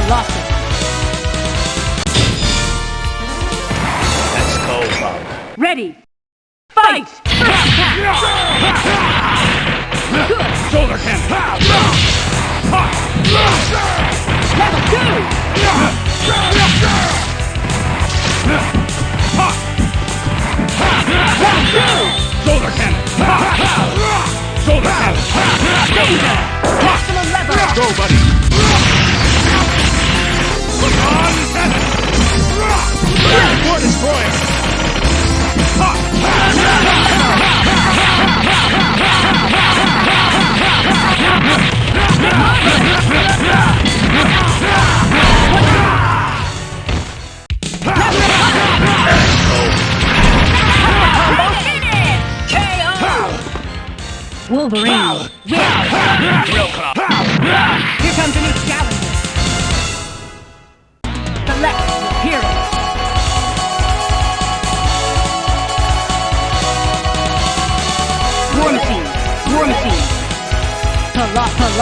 Colossus. Let's go, Bob. Ready. Fight! First attack! Good. Shoulder cannon. Level 2! Shoulder cannon. Shoulder cannon. Danger! Maximum level! Go, buddy. Put on cannon. War destroyer. Wolverine. Real cop. Here comes a new challenger. Select your hero. War Machine. War Machine. Colossus.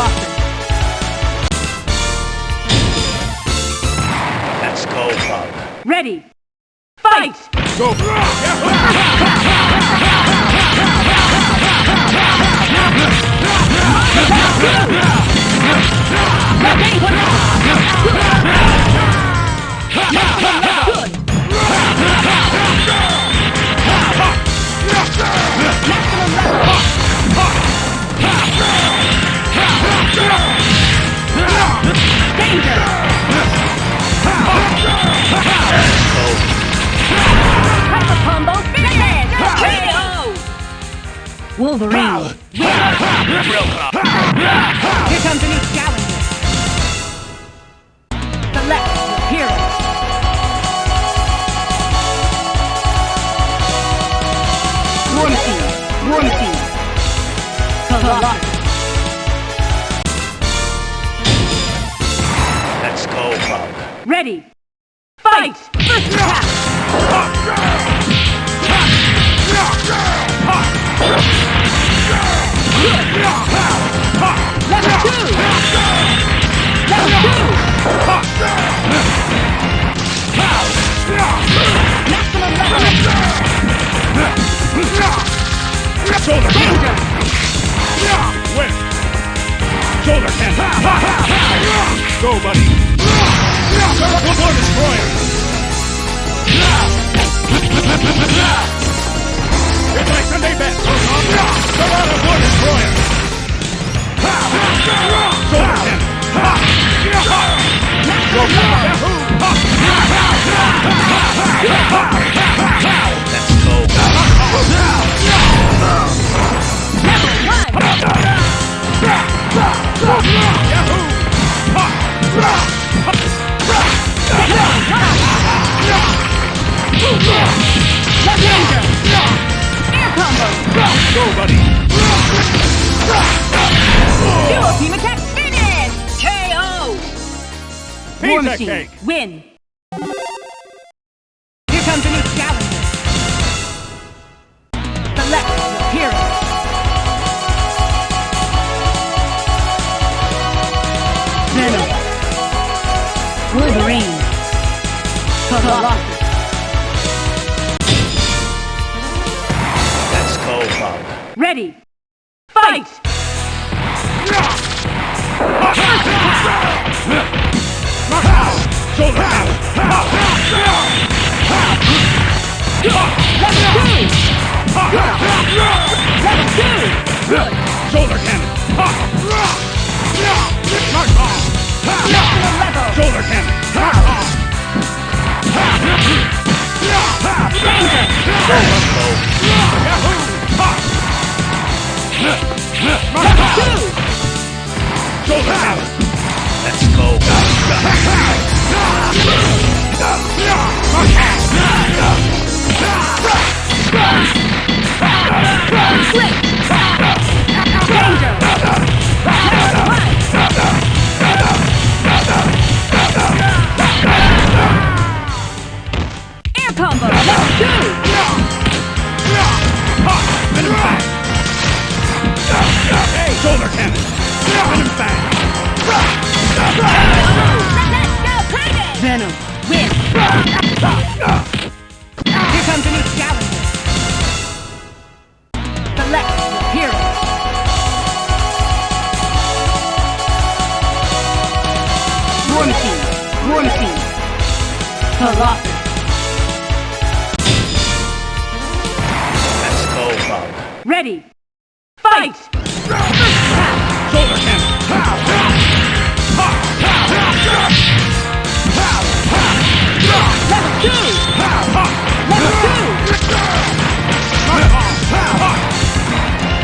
Let's go, Bob. Ready. Fight! Go. Wolverine. Real cop. Here comes a new challenger. Select your hero. War Machine. War Machine. Colossus. Let's go, Bob. Ready. Fight! First attack! Level 2! Level 2! Maximum level! Shoulder Danger! Win. Shoulder cannon. Go, buddy. War destroyer. It's like Sunday best. Go on, War destroyer. Shoulder cannon. Go, let's go. Air combo! Go, buddy. Dual team attack finish! KO! War Pizza Machine, cake. win! Here comes a new challenger. Select your hero. Venom. Wolverine. Colossus. Let's go, Bob. Ready. Fight! Shoulder cannon. Level 2! Good! Shoulder cannon. Knock off. Maximum level! Shoulder cannon. Danger! Go, let's go. Level 2! Shoulder cannon. Let's go. Switch! Danger! Level 1! Air combo! Level 2! Hey, shoulder cannon. Venom bang. Ready. Fight! Shoulder cannon. Level 2! Level 2!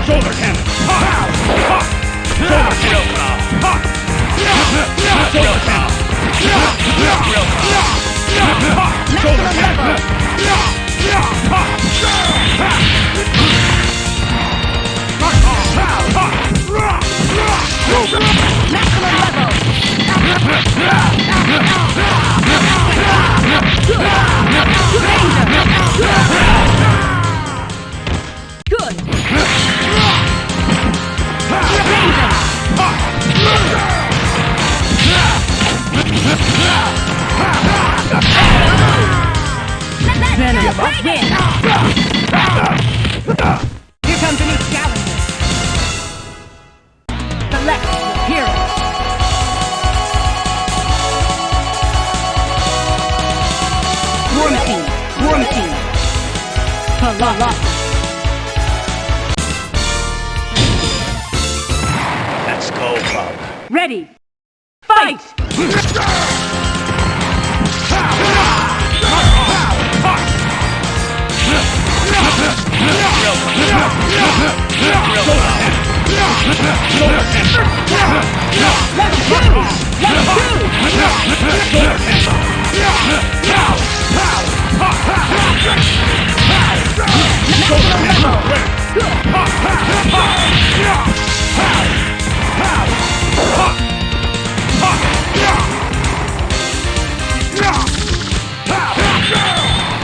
Shoulder cannon. Shoulder cannon. Shoulder cannon. Maximum level! Good! Venom, win! Here comes a new challenger. Select your hero. War machine. Colossus. Let's go, Bob. Ready. Fight!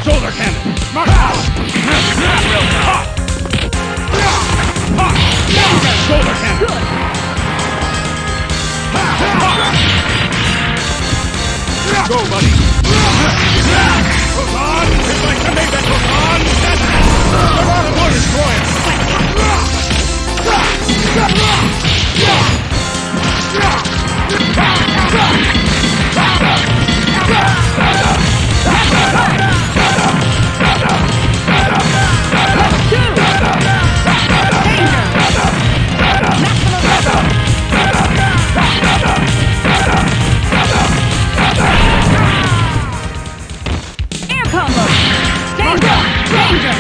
Shoulder cannon. Shoulder cannon. Go, buddy. Hook on. It's like to make that hook on. Come on, the water destroyer. Air combo! Danger! Danger!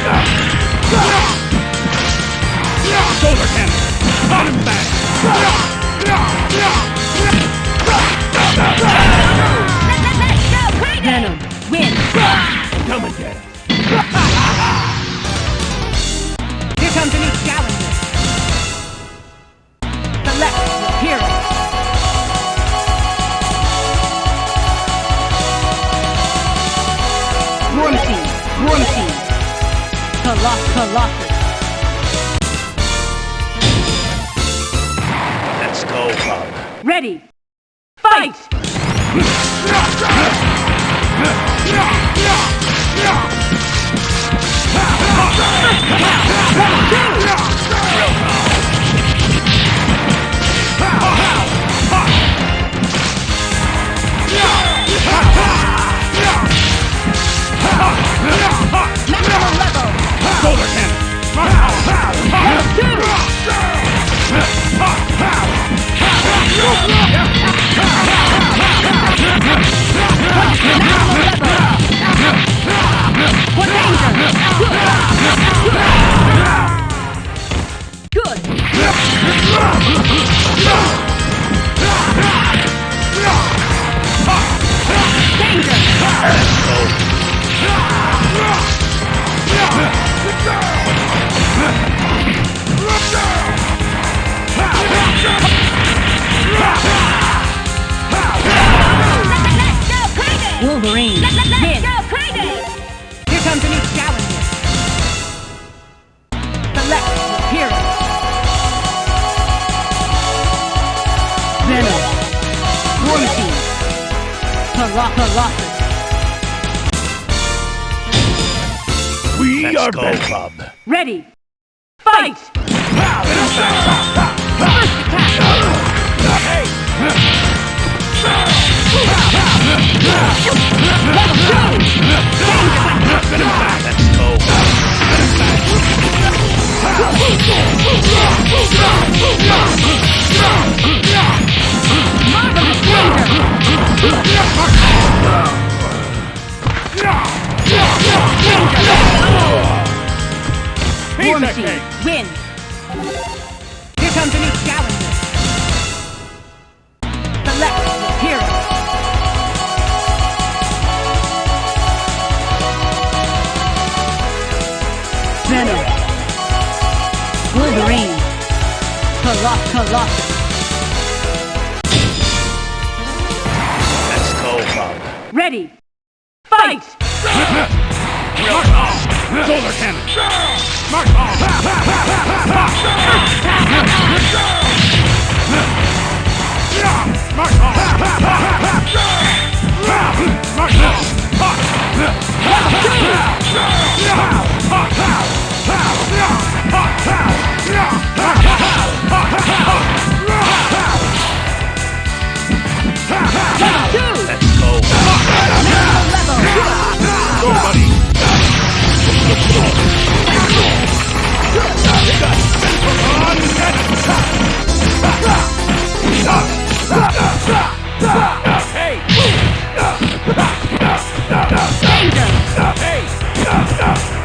Shoulder cannon. On him back. Venom, win! Come and get it. Here comes a new challenger. Select your hero. War machine. Colossus. Let's go, Bob. Ready. Fight! Maximum level! Shoulder cannon. Good! Wolverine, win! Here comes a new challenger. Select your hero. Venom, War Machine, Colossus. We are better, Bob. Ready, fight! First attack! Level 2! Let's go. War Machine wins. Here comes a new challenger. Select your hero. Venom. Wolverine. Colossus. Let's go, Bob. Ready. Fight! Mark off! Solar cannon! Mark off! Mark off! Mark off! Let's go! Go, buddy! Hey! Danger! Hey!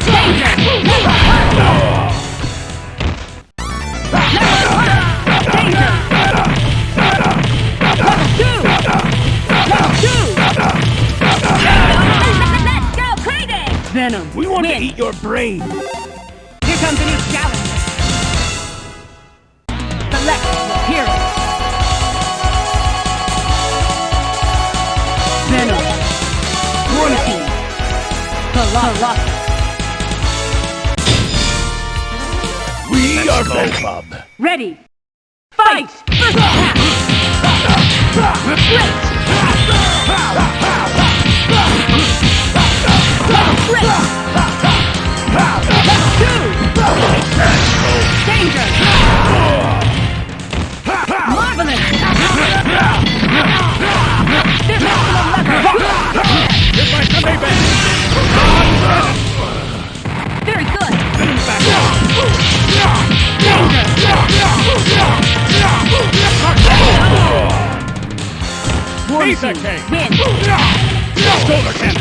Danger! Danger! Let's go crazy! Venom. We want to win. eat your brain! Here comes a new challenger. Select your hero. Venom. War Machine. Colossus. We Let's are go, Venom. Bob. Ready. Fight! First attack! Split! Split! Two! Danger! Marvelous! This is the lever! Here's my Sunday band! Very good! Back Danger! War Pizza Machine cake. win! Solar cannon!